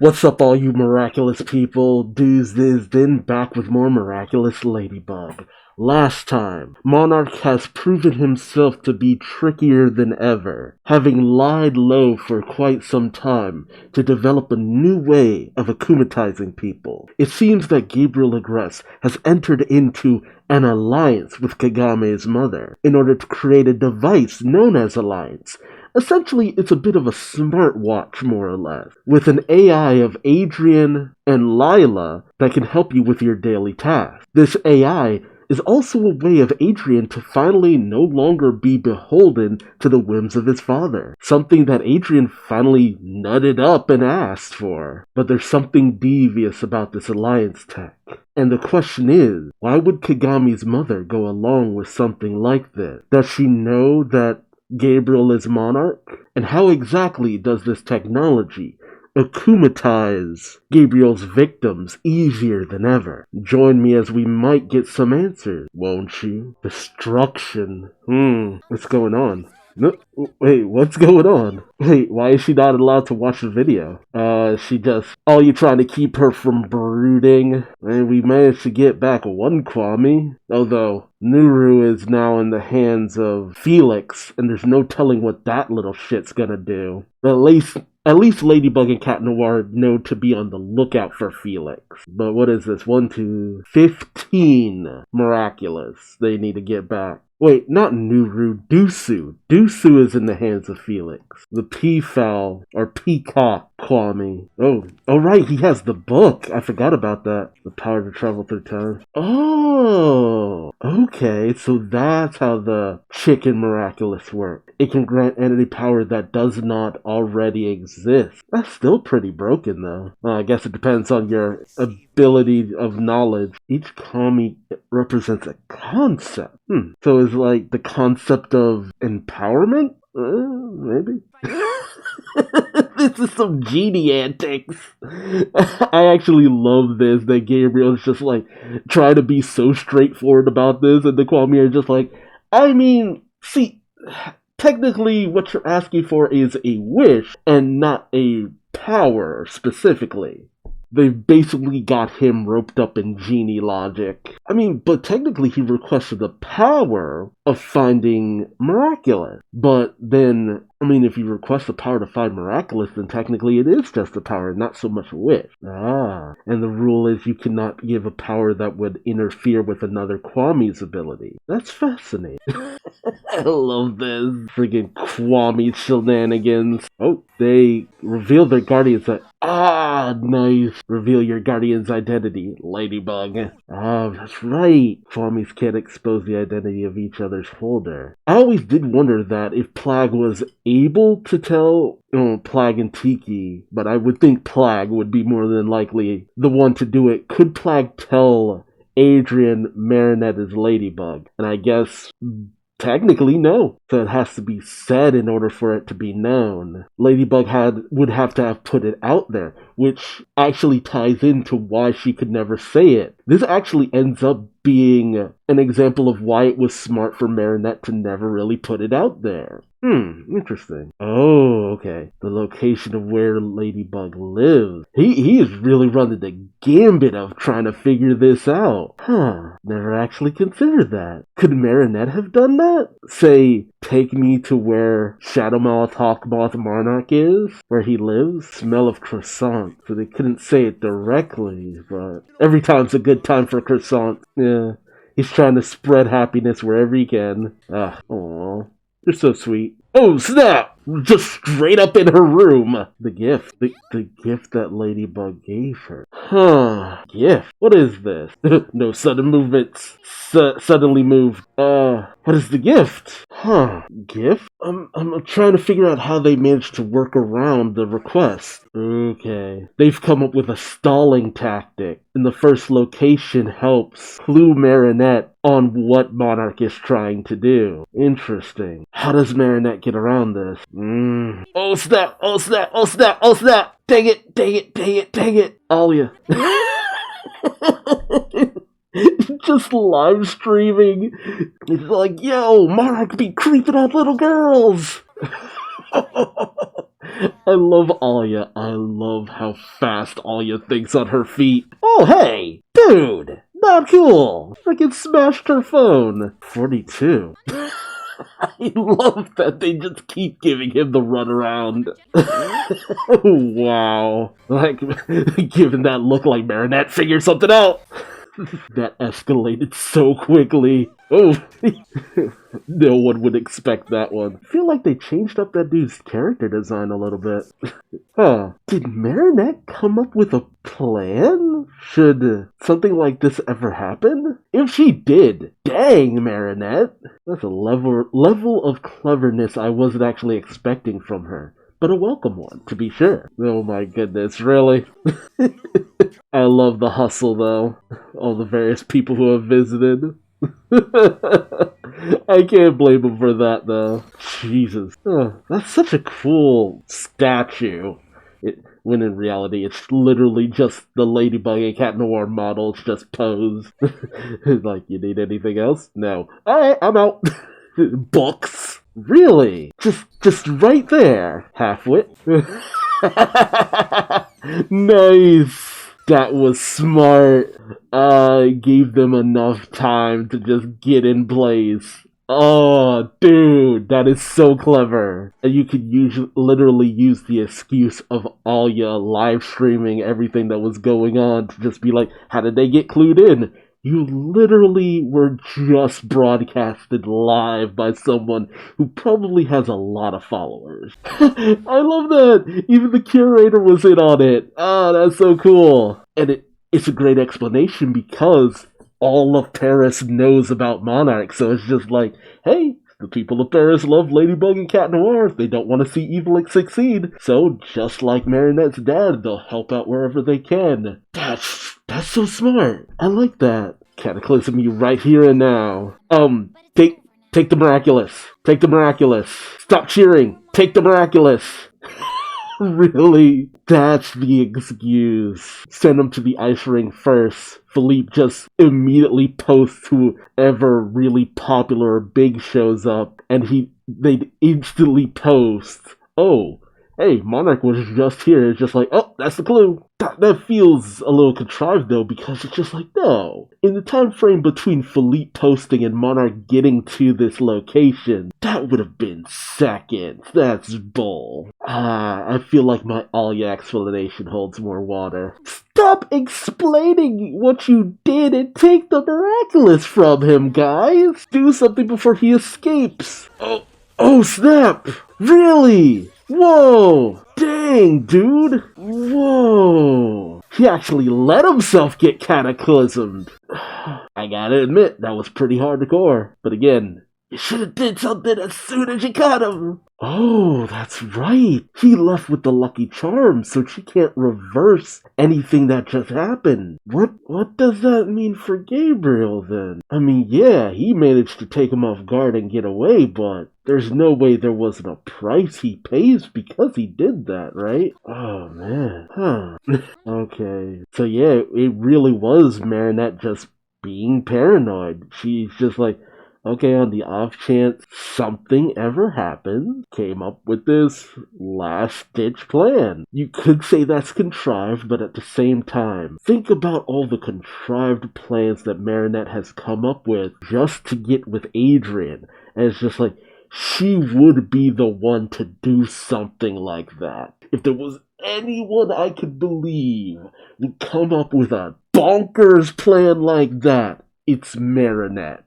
What's up, all you miraculous people? Duuz-Diz-Din back with more Miraculous Ladybug. Last time, Monarch has proven himself to be trickier than ever, having lied low for quite some time to develop a new way of akumatizing people. It seems that Gabriel Agreste has entered into an alliance with Kagame's mother in order to create a device known as Alliance. Essentially, it's a bit of a smartwatch, more or less, with an AI of Adrian and Lila that can help you with your daily tasks. This AI is also a way of Adrian to finally no longer be beholden to the whims of his father, something that Adrian finally nutted up and asked for. But there's something devious about this alliance tech. And the question is, why would Kagame's mother go along with something like this? Does she know that Gabriel is Monarch? And how exactly does this technology akumatize Gabriel's victims easier than ever? Join me as we might get some answers, won't you? Destruction. What's going on? No, wait, what's going on? Wait, why is she not allowed to watch the video? She just... Oh, you trying to keep her from brooding? And we managed to get back one Kwami. Although, Nuru is now in the hands of Felix, and there's no telling what that little shit's gonna do. But at least Ladybug and Cat Noir know to be on the lookout for Felix. But what is this? 1, 2, 15 Miraculous they need to get back. Wait, not Nuru, Duzu. Duzu is in the hands of Felix. The peafowl, or peacock Kwami. Oh right, he has the book. I forgot about that. The power to travel through time. Oh, okay, so that's how the chicken Miraculous work. It can grant entity power that does not already exist. That's still pretty broken, though. I guess it depends on your ability of knowledge. Each Kwami represents a concept. So is like the concept of empowerment? Maybe. This is some genie antics. I actually love this, that Gabriel's just like trying to be so straightforward about this, and the Kwami are just like, I mean, see, technically what you're asking for is a wish and not a power specifically. They've basically got him roped up in genie logic. I mean, but technically he requested the power of finding Miraculous. But then, I mean, if you request the power to find Miraculous, then technically it is just a power, not so much a wish. And the rule is you cannot give a power that would interfere with another Kwami's ability. That's fascinating. I love this. Friggin' Kwami shenanigans. Oh, they reveal their guardians. Nice. Reveal your guardian's identity, Ladybug. That's right. Kwamis can't expose the identity of each other's holder. I always did wonder that if Plag was able to tell Plag and Tiki, but I would think Plag would be more than likely the one to do it. Could Plag tell Adrian Marinette is Ladybug? And I guess technically, no. So it has to be said in order for it to be known. Ladybug would have to have put it out there, which actually ties into why she could never say it. This actually ends up being an example of why it was smart for Marinette to never really put it out there. Interesting. Oh, okay. The location of where Ladybug lives. He is really running the gambit of trying to figure this out. Never actually considered that. Could Marinette have done that? Say, take me to where Shadowmouth Hawkmoth Monarch is, where he lives. Smell of croissant. So they couldn't say it directly, but every time's a good time for croissant. Yeah. He's trying to spread happiness wherever he can. Aww. They're so sweet. Oh, snap! Just straight up in her room. The gift. The gift that Ladybug gave her. Gift? What is this? No sudden movements. Suddenly moved. What is the gift? Gift? I'm trying to figure out how they managed to work around the request. Okay. They've come up with a stalling tactic. And the first location helps clue Marinette on what Monarch is trying to do. Interesting. How does Marinette get around this? Oh snap! Oh snap! Oh snap! Oh snap! Dang it! Dang it! Dang it! Dang it! Alia. Just live streaming. It's like, yo, Monarch be creeping on little girls. I love Alia. I love how fast Alia thinks on her feet. Oh, hey! Dude! Not cool! Freaking smashed her phone. 42. I love that they just keep giving him the runaround. Wow. Like, giving that look like Marinette figured something out. That escalated so quickly. Oh, no one would expect that one. I feel like they changed up that dude's character design a little bit. Huh. Did Marinette come up with a plan? Should something like this ever happen? If she did, dang, Marinette. That's a level of cleverness I wasn't actually expecting from her. But a welcome one, to be sure. Oh my goodness, really? I love the hustle, though. All the various people who have visited. I can't blame him for that, though. Jesus. That's such a cool statue. When in reality, it's literally just the Ladybug and Cat Noir models just posed. Like, you need anything else? No. Alright, I'm out. Books? Really? Just right there. Halfwit. Nice. That was smart. Gave them enough time to just get in place. Oh, dude, that is so clever. And you could literally use the excuse of Alia live streaming everything that was going on to just be like, how did they get clued in? You literally were just broadcasted live by someone who probably has a lot of followers. I love that! Even the curator was in on it. Ah, that's so cool. And it's a great explanation because all of Paris knows about Monarch, so it's just like, hey, the people of Paris love Ladybug and Cat Noir. They don't want to see evil succeed. So, just like Marinette's dad, they'll help out wherever they can. That's so smart. I like that. Cataclysm you right here and now. Take the Miraculous. Take the Miraculous. Stop cheering. Take the Miraculous. Really? That's the excuse. Send him to the ice ring first. Philippe just immediately posts whoever really popular or big shows up, and they'd instantly post, oh, hey, Monarch was just here. It's just like, oh, that's the clue. That feels a little contrived, though, because it's just like, no. In the time frame between Philippe posting and Monarch getting to this location, that would have been seconds. That's bull. I feel like my Alia explanation holds more water. Stop explaining what you did and take the Miraculous from him, guys. Do something before he escapes. Oh, snap. Really? Whoa! Dang, dude! Whoa! He actually let himself get cataclysmed. I gotta admit, that was pretty hardcore. But again, you should have did something as soon as you caught him. Oh, that's right. He left with the lucky charm, so she can't reverse anything that just happened. What does that mean for Gabriel, then? I mean, yeah, he managed to take him off guard and get away, but there's no way there wasn't a price he pays because he did that, right? Oh, man. Huh. Okay. So, yeah, it really was Marinette just being paranoid. She's just like, okay, on the off chance something ever happens, came up with this last-ditch plan. You could say that's contrived, but at the same time, think about all the contrived plans that Marinette has come up with just to get with Adrien. And it's just like, she would be the one to do something like that. If there was anyone I could believe would come up with a bonkers plan like that, it's Marinette.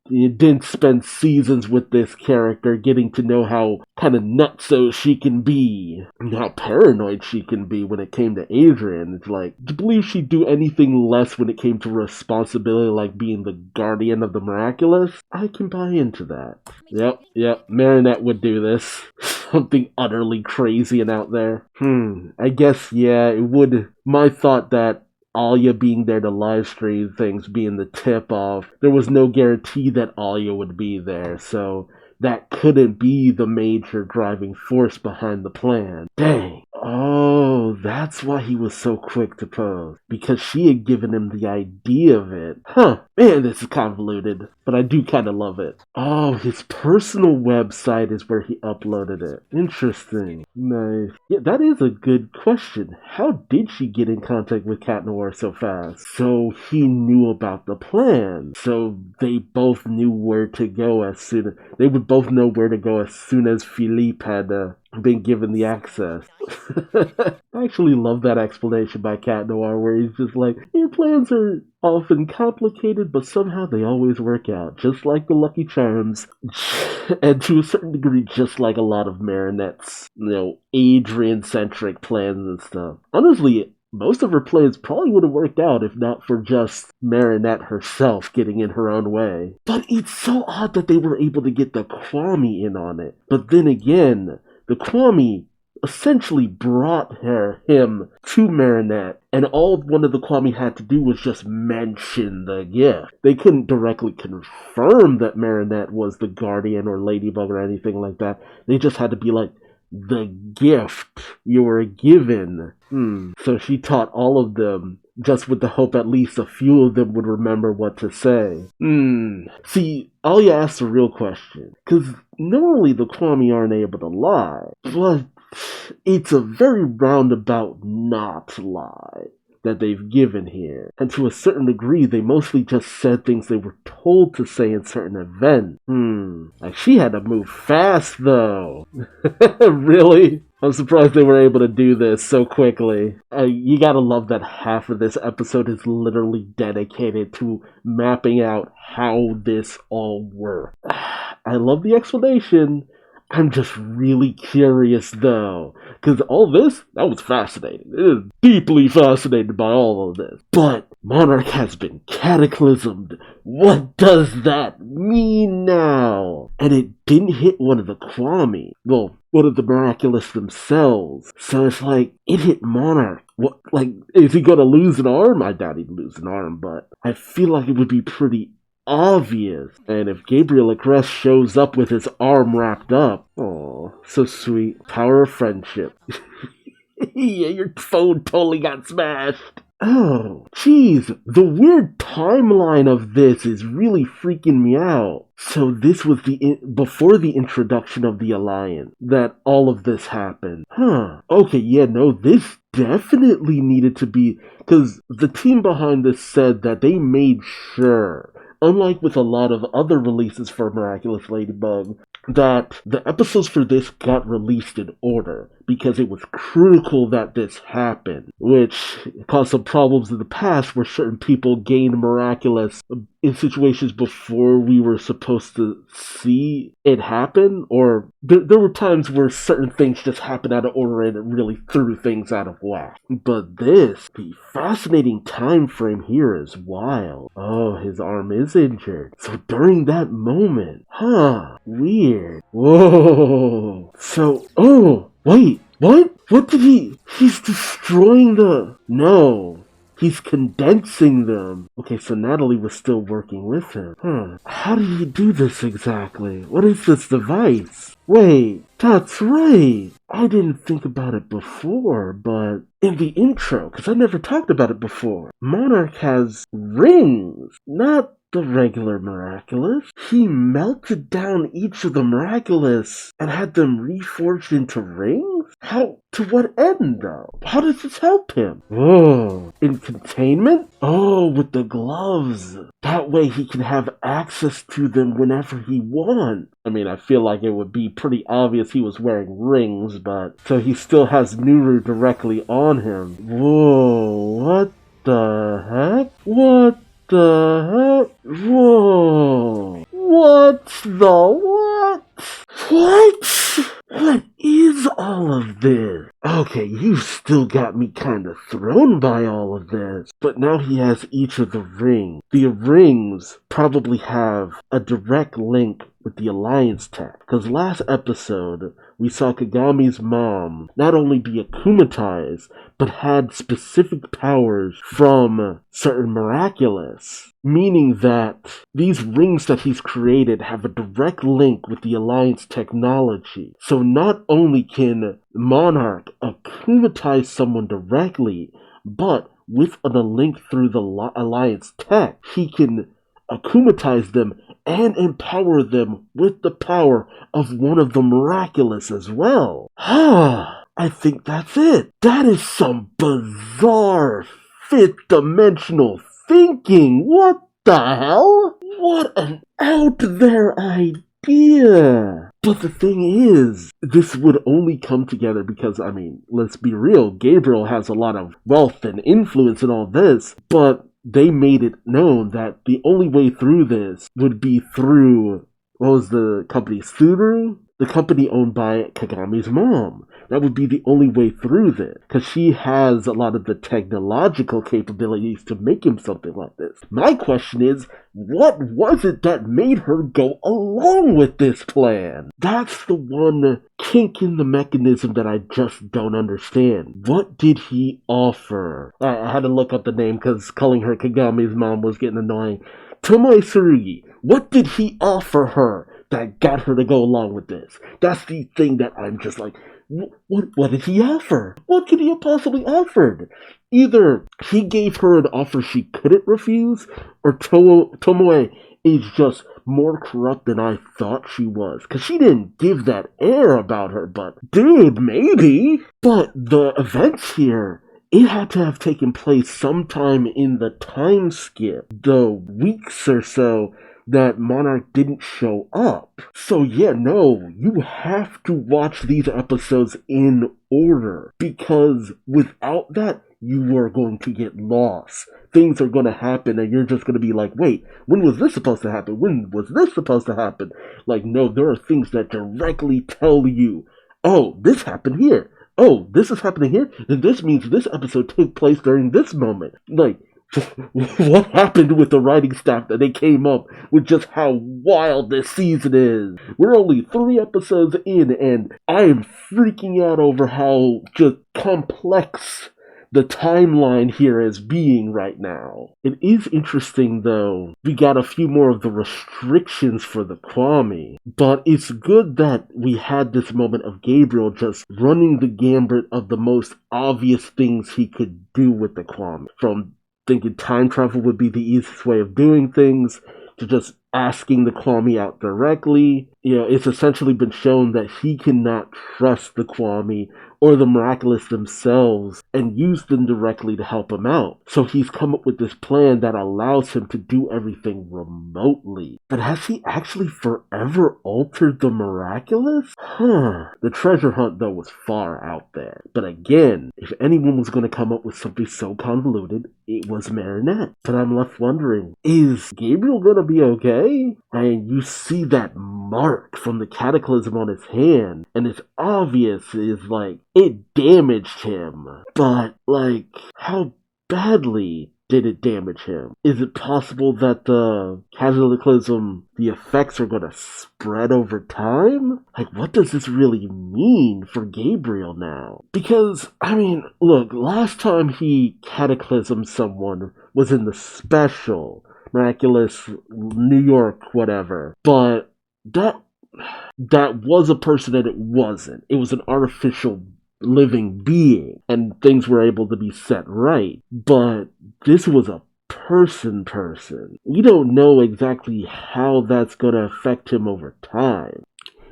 You didn't spend seasons with this character getting to know how kind of nutso she can be, and how paranoid she can be when it came to Adrien. It's like, do you believe she'd do anything less when it came to responsibility like being the guardian of the Miraculous? I can buy into that. Yep, Marinette would do this. Something utterly crazy and out there. I guess, yeah, it would. My thought that Alia being there to live stream things being the tip-off, there was no guarantee that Alia would be there, so that couldn't be the major driving force behind the plan. Dang. Oh, that's why he was so quick to pose. Because she had given him the idea of it. Huh. Man, this is convoluted. But I do kind of love it. Oh, his personal website is where he uploaded it. Interesting. Nice. Yeah, that is a good question. How did she get in contact with Cat Noir so fast? So he knew about the plan. So they both knew where to go as soon as... They would both know where to go as soon as Philippe had been given the access. I actually love that explanation by Cat Noir where he's just like, your plans are often complicated, but somehow they always work out, just like the Lucky Charms, and to a certain degree, just like a lot of Marinette's, Adrian-centric plans and stuff. Honestly, most of her plans probably would have worked out if not for just Marinette herself getting in her own way. But it's so odd that they were able to get the Kwami in on it. But then again, the Kwami essentially brought him to Marinette, and all one of the Kwami had to do was just mention the gift. They couldn't directly confirm that Marinette was the Guardian or Ladybug or anything like that. They just had to be like, the gift you were given. So she taught all of them, just with the hope at least a few of them would remember what to say. See, all you asked a real question, because normally the Kwami aren't able to lie, but it's a very roundabout not lie that they've given here. And to a certain degree, they mostly just said things they were told to say in certain events. Like she had to move fast though. Really? I'm surprised they were able to do this so quickly. You gotta love that half of this episode is literally dedicated to mapping out how this all worked. I love the explanation. I'm just really curious though, because all this, that was fascinating. It is deeply fascinated by all of this. But Monarch has been cataclysmed. What does that mean now? And it didn't hit one of the Kwami. Well, one of the Miraculous themselves. So it's like, it hit Monarch. What, like, is he gonna lose an arm? I doubt he'd lose an arm, but I feel like it would be pretty obvious. And if Gabriel Agreste shows up with his arm wrapped up, oh, so sweet. Power of friendship. Yeah, your phone totally got smashed. Oh, jeez, the weird timeline of this is really freaking me out. So this was before the introduction of the Alliance that all of this happened. Okay, yeah, no, this definitely needed to be, because the team behind this said that they made sure, unlike with a lot of other releases for Miraculous Ladybug, that the episodes for this got released in order, because it was critical that this happened, which caused some problems in the past where certain people gained Miraculous in situations before we were supposed to see it happen, or there were times where certain things just happened out of order and it really threw things out of whack. But the fascinating time frame here is wild. Oh, his arm is injured. So during that moment, weird. Whoa. So, wait, what? What did he's destroying no. He's condensing them. Okay, so Natalie was still working with him. How did he do this exactly? What is this device? Wait, that's right. I didn't think about it before, but in the intro, because I never talked about it before, Monarch has rings, not the regular Miraculous. He melted down each of the Miraculous and had them reforged into rings? How? To what end, though? How does this help him? Whoa. In containment? Oh, with the gloves. That way he can have access to them whenever he wants. I mean, I feel like it would be pretty obvious he was wearing rings, but... So he still has Nuru directly on him. Whoa, what the heck? What the heck? Whoa. What the what? What? What is all of this? Okay, you've still got me kind of thrown by all of this. But now he has each of the rings. The rings probably have a direct link with the Alliance tech. Because last episode, we saw Kagami's mom not only be akumatized, but had specific powers from certain Miraculous. Meaning that these rings that he's created have a direct link with the Alliance technology. So not only can Monarch akumatize someone directly, but with a link through the Alliance tech, he can akumatize them and empower them with the power of one of the Miraculous as well. I think that's it. That is some bizarre fifth-dimensional thinking. What the hell? What an out there idea. But the thing is, this would only come together because, I mean, let's be real, Gabriel has a lot of wealth and influence in all this, but they made it known that the only way through this would be through, what was the company, Subaru? The company owned by Kagami's mom. That would be the only way through this, because she has a lot of the technological capabilities to make him something like this. My question is, what was it that made her go along with this plan? That's the one kink in the mechanism that I just don't understand. What did he offer? I had to look up the name because calling her Kagami's mom was getting annoying. Tomoe Tsurugi, what did he offer her that got her to go along with this? That's the thing that I'm just like, what did he offer? What could he have possibly offered? Either he gave her an offer she couldn't refuse, or Tomoe is just more corrupt than I thought she was. Because she didn't give that air about her, but dude, maybe. But the events here, it had to have taken place sometime in the time skip, the weeks or so that Monarch didn't show up. So yeah, no, you have to watch these episodes in order, because without that, you are going to get lost. Things are going to happen and you're just going to be like, wait, when was this supposed to happen? When was this supposed to happen? Like, no, there are things that directly tell you, oh, this happened here. Oh, this is happening here? Then this means this episode took place during this moment. Like, what happened with the writing staff that they came up with just how wild this season is? We're only 3 episodes in and I am freaking out over how just complex the timeline here is being right now. It is interesting though, we got a few more of the restrictions for the Kwami, but it's good that we had this moment of Gabriel just running the gambit of the most obvious things he could do with the Kwami, from thinking time travel would be the easiest way of doing things, to just asking the Kwami out directly. You know, it's essentially been shown that he cannot trust the Kwami or the Miraculous themselves and use them directly to help him out. So he's come up with this plan that allows him to do everything remotely. But has he actually forever altered the Miraculous? The treasure hunt, though, was far out there. But again, if anyone was going to come up with something so convoluted, it was Marinette. But I'm left wondering, is Gabriel going to be okay? And you see that mark from the cataclysm on his hand, and it's obvious is like, it damaged him. But, like, how badly did it damage him? Is it possible that the cataclysm, the effects are gonna spread over time? Like, what does this really mean for Gabriel now? Because, I mean, look, last time he cataclysmed someone was in the special, Miraculous New York, whatever. But that was a person and it wasn't. It was an artificial living being, and things were able to be set right. But this was a person. We don't know exactly how that's going to affect him over time.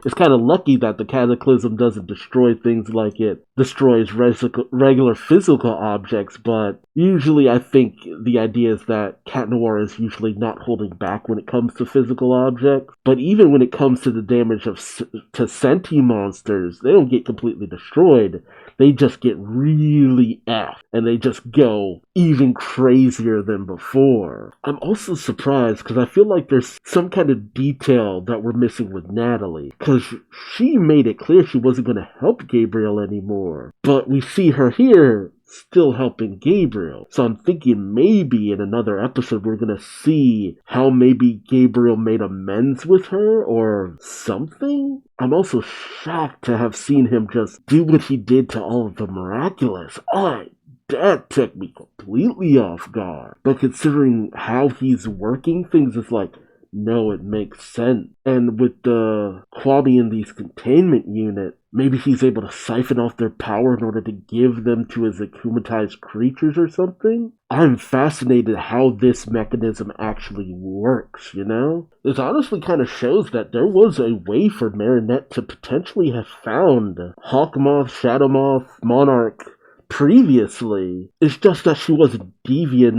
It's kind of lucky that the cataclysm doesn't destroy things like it destroys regular physical objects, but usually I think the idea is that Cat Noir is usually not holding back when it comes to physical objects. But even when it comes to the damage to sentient monsters, they don't get completely destroyed. They just get really effed, and they just go even crazier than before. I'm also surprised because I feel like there's some kind of detail that we're missing with Natalie, because she made it clear she wasn't going to help Gabriel anymore. But we see her here still helping Gabriel. So I'm thinking maybe in another episode we're gonna see how maybe Gabriel made amends with her or something. I'm also shocked to have seen him just do what he did to all of the Miraculous. That took me completely off guard. But considering how he's working things, it's like, no, it makes sense. And with the Kwami in these containment unit, maybe he's able to siphon off their power in order to give them to his akumatized creatures or something. I'm fascinated how this mechanism actually works, you know? This honestly kind of shows that there was a way for Marinette to potentially have found Hawkmoth, Shadowmoth, Monarch previously. It's just that she wasn't devious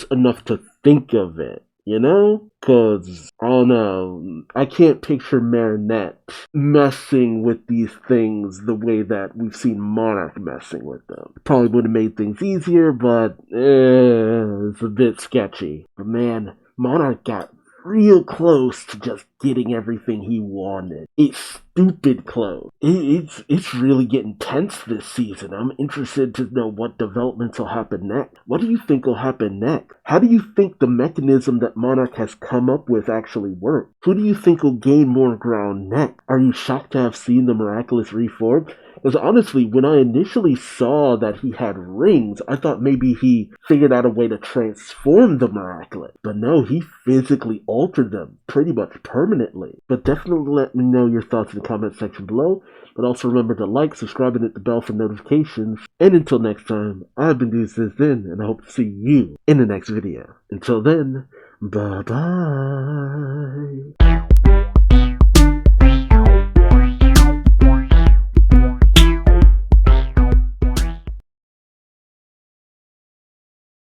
enough to think of it. You know? Cause, I don't know, I can't picture Marinette messing with these things the way that we've seen Monarch messing with them. Probably would have made things easier, but it's a bit sketchy. But man, Monarch got real close to just getting everything he wanted. It's stupid close. It's really getting tense this season. I'm interested to know what developments will happen next. What do you think will happen next? How do you think the mechanism that Monarch has come up with actually works? Who do you think will gain more ground next? Are you shocked to have seen the Miraculous reform? Because honestly, when I initially saw that he had rings, I thought maybe he figured out a way to transform the Miraculous. But no, he physically altered them pretty much permanently. But definitely let me know your thoughts in the comment section below. But also remember to like, subscribe, and hit the bell for notifications. And until next time, I've been Duuz-Diz-Din, and I hope to see you in the next video. Until then, bye-bye.